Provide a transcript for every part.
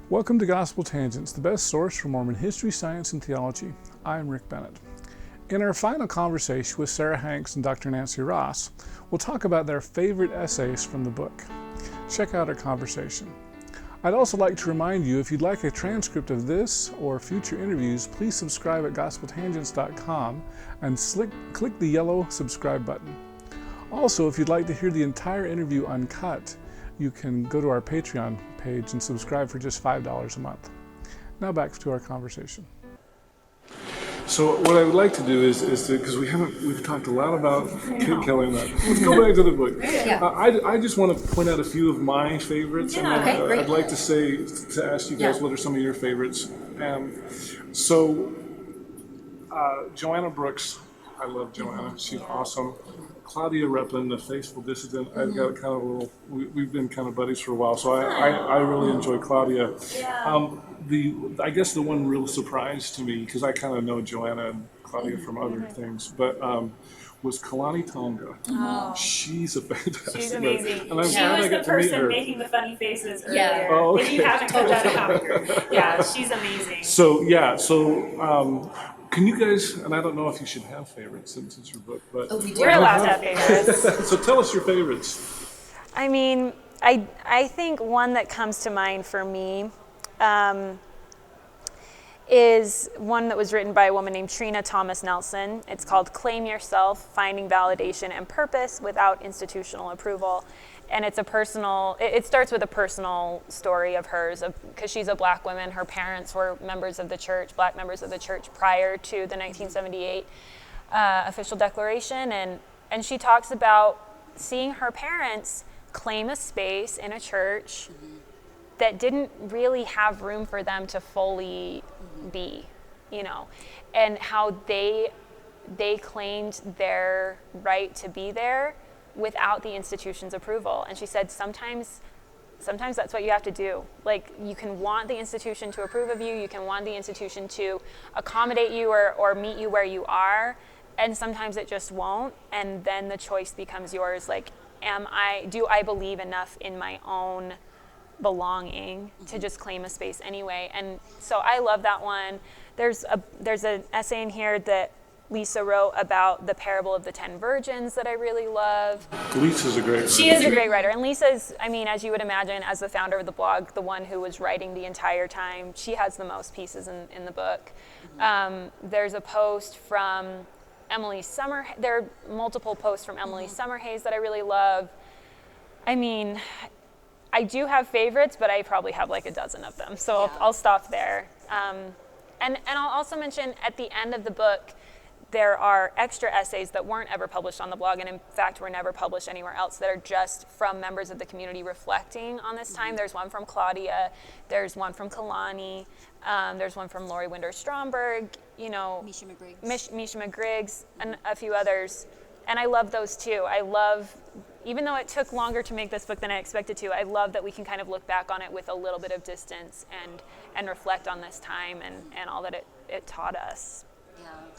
Welcome to Gospel Tangents, the best source for Mormon history, science, and theology. I'm Rick Bennett. In our final conversation with Sara Hanks and Dr. Nancy Ross, we'll talk about their favorite essays from the book. Check out our conversation. I'd also like to remind you, if you'd like a transcript of this or future interviews, please subscribe at gospeltangents.com and click the yellow subscribe button. Also, if you'd like to hear the entire interview uncut, you can go to our Patreon page and subscribe for just $5 a month. Now back to our conversation. So what I would like to do is to, because we've talked a lot about Kit Kelly. Let's go back to the book. Yeah. I just want to point out a few of my favorites. Yeah, okay, great. I'd like to ask you guys what are some of your favorites. Joanna Brooks, I love Joanna. She's awesome. Claudia Replin, The Faithful Dissident. I've got kind of a little. We've been kind of buddies for a while, so I really enjoy Claudia. Yeah. I guess the one real surprise to me, because I kind of know Joanna and Claudia from other things, but was Kalani Tonga. Oh. She's a fantastic. She's amazing. And I'm She glad I was got the to meet her. person making the funny faces earlier. Yeah. Oh, okay. If you haven't heard that about yeah, she's amazing. So can you guys, and I don't know if you should have favorites since it's your book, but Oh, we do. We're allowed to have favorites. so tell us your favorites. I mean, I think one that comes to mind for me is one that was written by a woman named Trina Thomas Nelson. It's called Claim Yourself, Finding Validation and Purpose Without Institutional Approval. And it's it starts with a personal story of hers, because she's a black woman. Her parents were members of the church, black members of the church, prior to the 1978 official declaration. And she talks about seeing her parents claim a space in a church that didn't really have room for them to fully be, and how they claimed their right to be there without the institution's approval. And she said sometimes that's what you have to do. Like, you can want the institution to approve of you, you can want the institution to accommodate you or meet you where you are, and sometimes it just won't, and then the choice becomes yours. Like, do I believe enough in my own belonging to just claim a space anyway? And so I love that one. There's an essay in here that Lisa wrote about the parable of the 10 virgins that I really love. Lisa's a great writer. She is a great writer. And Lisa's, as you would imagine, as the founder of the blog, the one who was writing the entire time. She has the most pieces in the book. There's a post from Emily there are multiple posts from Emily Summerhays that I really love. I do have favorites, but I probably have like a dozen of them. So I'll stop there. And I'll also mention at the end of the book, there are extra essays that weren't ever published on the blog, and in fact were never published anywhere else, that are just from members of the community reflecting on this time. There's one from Claudia, there's one from Kalani, there's one from Lori Winder-Stromberg, Misha McGriggs, and a few others. And I love those too. Even though it took longer to make this book than I expected to, I love that we can kind of look back on it with a little bit of distance and reflect on this time and all that it taught us.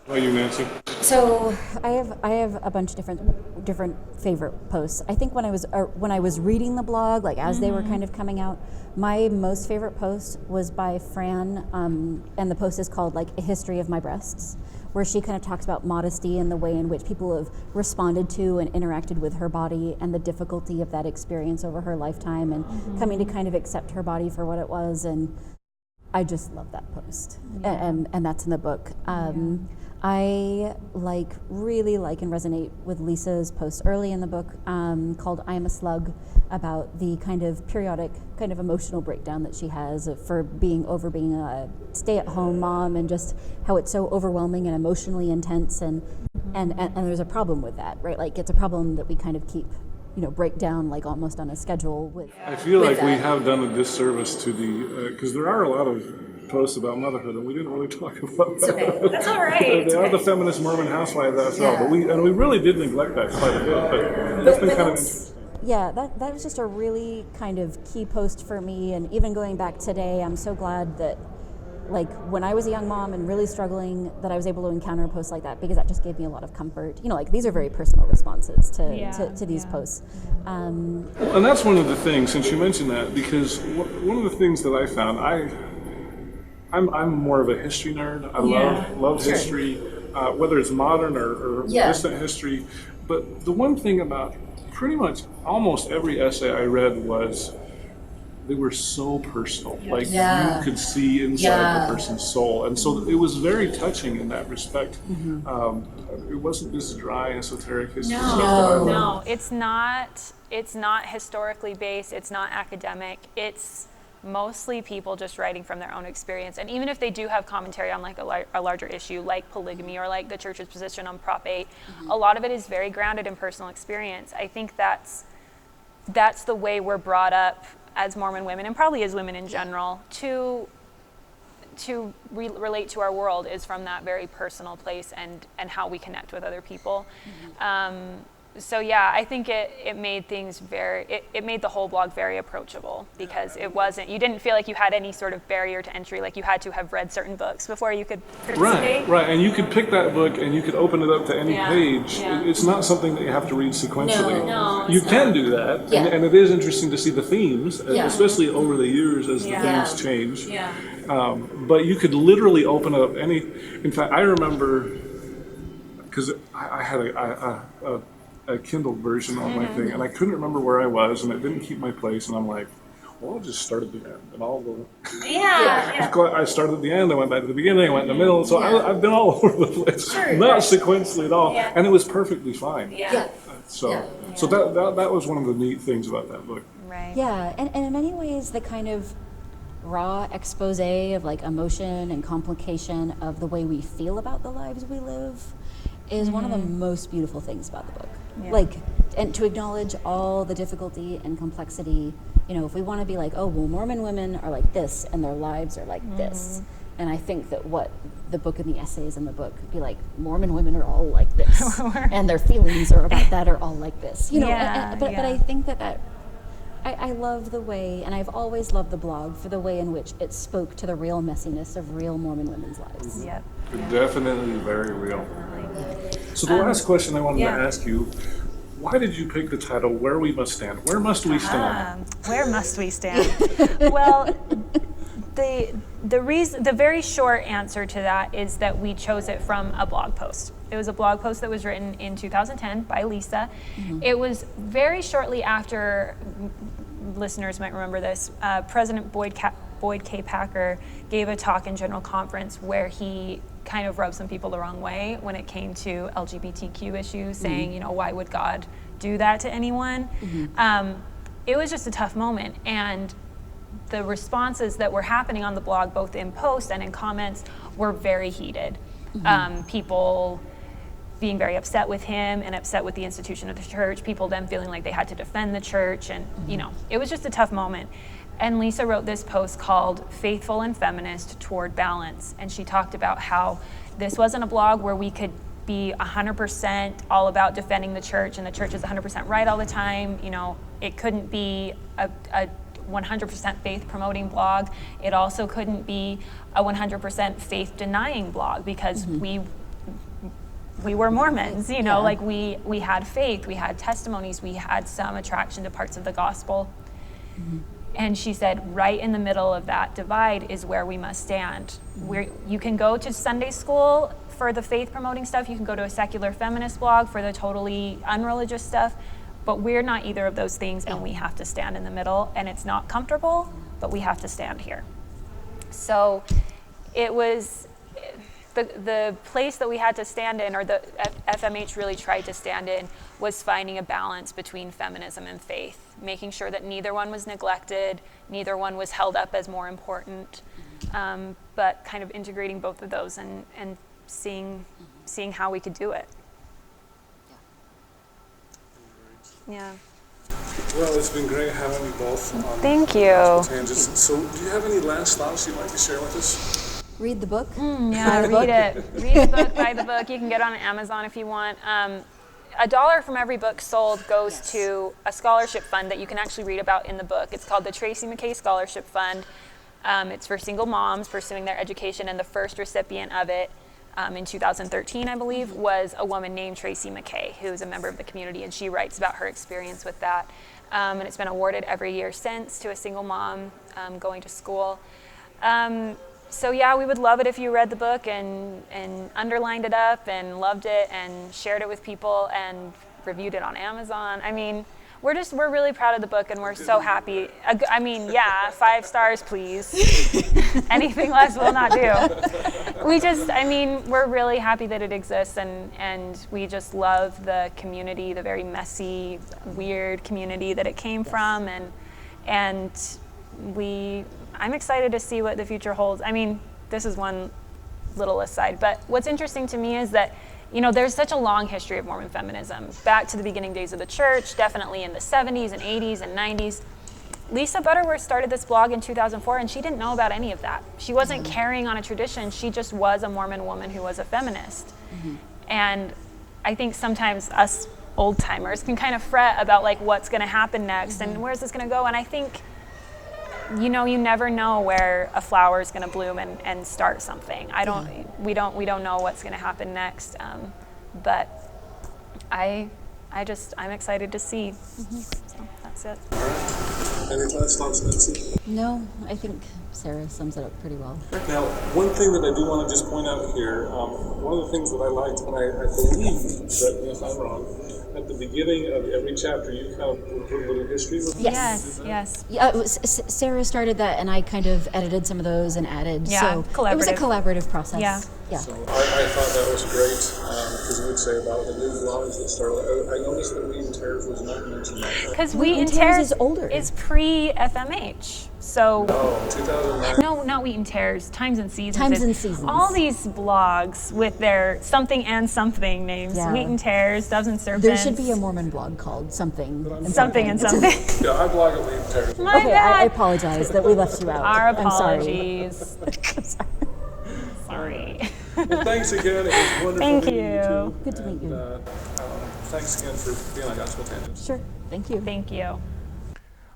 How are you, Nancy? So I have a bunch of different favorite posts. I think when I was reading the blog, like as they were kind of coming out, my most favorite post was by Fran, and the post is called like A History of My Breasts, where she kind of talks about modesty and the way in which people have responded to and interacted with her body and the difficulty of that experience over her lifetime and coming to kind of accept her body for what it was. And I just love that post, and that's in the book. I really like and resonate with Lisa's post early in the book called I'm a Slug, about the kind of periodic kind of emotional breakdown that she has for being a stay-at-home mom, and just how it's so overwhelming and emotionally intense, and there's a problem with that, right? Like, it's a problem that we kind of keep break down like almost on a schedule with. I feel like we have done a disservice to the, because there are a lot of posts about motherhood, and we didn't really talk about that. Okay. That's all right. They are the feminist Mormon housewives after all, but we really did neglect that quite a bit. But that's been kind of interesting. Yeah, that was just a really kind of key post for me, and even going back today, I'm so glad that like when I was a young mom and really struggling, that I was able to encounter a post like that, because that just gave me a lot of comfort. You know, like these are very personal responses to these posts. And that's one of the things, since you mentioned that, because one of the things that I found, I'm more of a history nerd. I love history, whether it's modern or distant history. But the one thing about pretty much almost every essay I read was they were so personal. Like you could see inside the person's soul. And so it was very touching in that respect. It wasn't this dry, esoteric history. No, it's not historically based. It's not academic. It's mostly people just writing from their own experience. And even if they do have commentary on like a larger issue like polygamy or like the church's position on Prop 8, a lot of it is very grounded in personal experience. I think that's the way we're brought up as Mormon women, and probably as women in general, to relate to our world, is from that very personal place and how we connect with other people. So yeah, I think it made things it made the whole blog very approachable, because you didn't feel like you had any sort of barrier to entry, like you had to have read certain books before you could participate. Right, and you could pick that book and you could open it up to any page. It's not something that you have to read sequentially. No, you can do that, and it is interesting to see the themes, especially over the years as the themes change. But you could literally open up any. In fact, I remember, because I had a Kindle version on my thing, and I couldn't remember where I was, and it didn't keep my place, and I'm like, well, I'll just start at the end, and I'll go. I started at the end, I went back to the beginning, I went in the middle, so I've been all over the place, not sequentially at all, and it was perfectly fine. So that was one of the neat things about that book. Right. Yeah, and in many ways, the kind of raw expose of like emotion and complication of the way we feel about the lives we live is one of the most beautiful things about the book. Like, and to acknowledge all the difficulty and complexity. You know, if we want to be like, oh, well, Mormon women are like this and their lives are like this. And I think that what the book and the essays in the book be like, Mormon women are all like this, and their feelings are about that are all like this. You know, but I think that I love the way, and I've always loved the blog for the way in which it spoke to the real messiness of real Mormon women's lives. Definitely very real. So the last question I wanted to ask you, why did you pick the title, Where We Must Stand? Where must we stand? Where must we stand? Well, the very short answer to that is that we chose it from a blog post. It was a blog post that was written in 2010 by Lisa. It was very shortly after, listeners might remember this, President Boyd K. Packer gave a talk in General Conference where he kind of rubbed some people the wrong way when it came to LGBTQ issues, saying, you know, why would God do that to anyone? It was just a tough moment, and the responses that were happening on the blog, both in posts and in comments, were very heated. People being very upset with him and upset with the institution of the church, people then feeling like they had to defend the church, and you know, it was just a tough moment. And Lisa wrote this post called Faithful and Feminist Toward Balance. And she talked about how this wasn't a blog where we could be 100% all about defending the church and the church is 100% right all the time. You know, it couldn't be a 100% faith promoting blog. It also couldn't be a 100% faith denying blog, because we were Mormons, you know, like we had faith, we had testimonies, we had some attraction to parts of the gospel. And she said, right in the middle of that divide is where we must stand. You can go to Sunday school for the faith promoting stuff, you can go to a secular feminist blog for the totally unreligious stuff, but we're not either of those things, and we have to stand in the middle, and it's not comfortable, but we have to stand here. So it was the place that we had to stand in, or the FMH really tried to stand in, was finding a balance between feminism and faith, making sure that neither one was neglected, neither one was held up as more important, but kind of integrating both of those and seeing how we could do it. Yeah. Well, it's been great having you both on Thank you. Tangents. So, do you have any last thoughts you'd like to share with us? Read the book. Yeah, read it. Read the book, buy the book. You can get it on Amazon if you want. $1 from every book sold goes to a scholarship fund that you can actually read about in the book. It's called the Tracy McKay Scholarship Fund. It's for single moms pursuing their education, and the first recipient of it in 2013, I believe, was a woman named Tracy McKay, who is a member of the community, and she writes about her experience with that. And it's been awarded every year since to a single mom going to school. So yeah, we would love it if you read the book and underlined it up and loved it and shared it with people and reviewed it on Amazon. I mean, we're really proud of the book, and we're so happy. I mean, yeah, 5 stars, please. Anything less will not do. We're really happy that it exists, and we just love the community, the very messy, weird community that it came from, and I'm excited to see what the future holds. I mean, this is one little aside, but what's interesting to me is that there's such a long history of Mormon feminism, back to the beginning days of the church, definitely in the 70s and 80s and 90s. Lisa Butterworth started this blog in 2004, and she didn't know about any of that. She wasn't carrying on a tradition. She just was a Mormon woman who was a feminist. And I think sometimes us old-timers can kind of fret about what's going to happen next and where's this going to go. And I think you never know where a flower is going to bloom and start something. We don't know what's going to happen next, but I'm excited to see. So that's it. All right. Any last thoughts, Nancy? No, I think Sarah sums it up pretty well. Now, one thing that I do want to just point out here, one of the things that I liked, and I believe, correct me if I'm wrong, at the beginning of every chapter, you kind of put a little history with it. Yes. Yeah, Sarah started that, and I kind of edited some of those and added. Yeah, so it was a collaborative process. Yeah. So I thought that was great, because you would say about the new blogs that started. I noticed that Wheat and Tares was not mentioned. Because Wheat and Tares is older. Is pre-FMH. So no, 2009. No, not Wheat and Tares. Times and Seasons. Times and Seasons. All these blogs with their something and something names. Yeah. Wheat and Tares, Doves and Serpents. There should be a Mormon blog called something and something. Yeah, I blog at Wheat and Tares. My okay, bad. I apologize that we left you out. Our I'm sorry. apologies. Sorry. Well, thanks again. It was wonderful Thank meeting you. you too. Good to meet you. And, thanks again for being on Gospel Tangents. Sure. Thank you. Thank you.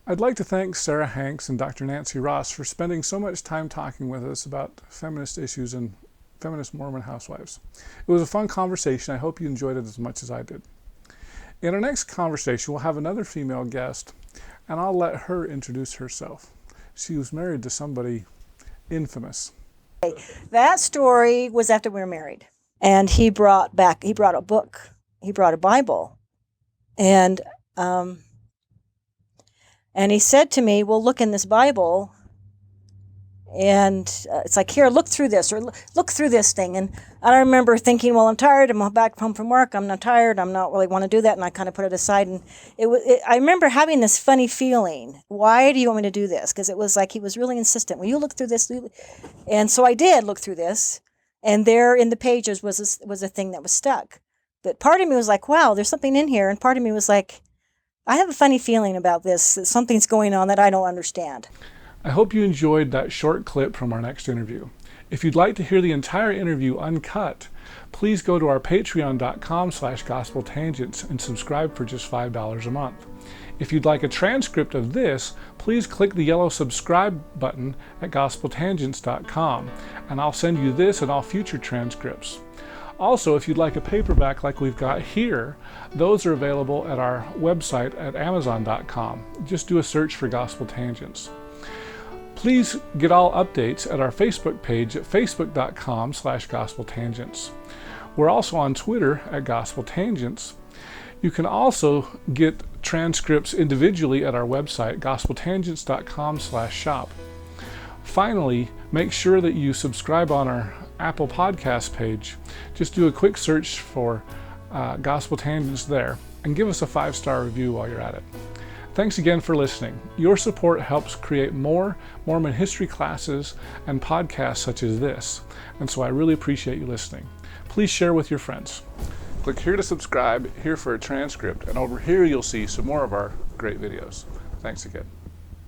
I'd like to thank Sara Hanks and Dr. Nancy Ross for spending so much time talking with us about feminist issues and feminist Mormon housewives. It was a fun conversation. I hope you enjoyed it as much as I did. In our next conversation, we'll have another female guest, and I'll let her introduce herself. She was married to somebody infamous. That story was after we were married, and he brought a book, he brought a Bible, and he said to me, well, look in this Bible, and it's like, here, look through this, or look through this thing. And I remember thinking, well, I'm tired, I'm back home from work, I'm not tired, I'm not really want to do that, and I kind of put it aside. And I remember having this funny feeling, why do you want me to do this? Because it was like he was really insistent, will you look through this? And so I did look through this, and there in the pages was a thing that was stuck. But part of me was like, wow, there's something in here, and part of me was like, I have a funny feeling about this, that something's going on that I don't understand. I hope you enjoyed that short clip from our next interview. If you'd like to hear the entire interview uncut, please go to our patreon.com/gospeltangents and subscribe for just $5 a month. If you'd like a transcript of this, please click the yellow subscribe button at gospeltangents.com, and I'll send you this and all future transcripts. Also, if you'd like a paperback like we've got here, those are available at our website at amazon.com. Just do a search for Gospel Tangents. Please get all updates at our Facebook page at facebook.com/gospeltangents. We're also on Twitter at Gospel Tangents. You can also get transcripts individually at our website, gospeltangents.com/shop. Finally, make sure that you subscribe on our Apple Podcast page. Just do a quick search for Gospel Tangents there and give us a 5-star review while you're at it. Thanks again for listening. Your support helps create more Mormon history classes and podcasts such as this, and so I really appreciate you listening. Please share with your friends. Click here to subscribe, here for a transcript, and over here you'll see some more of our great videos. Thanks again.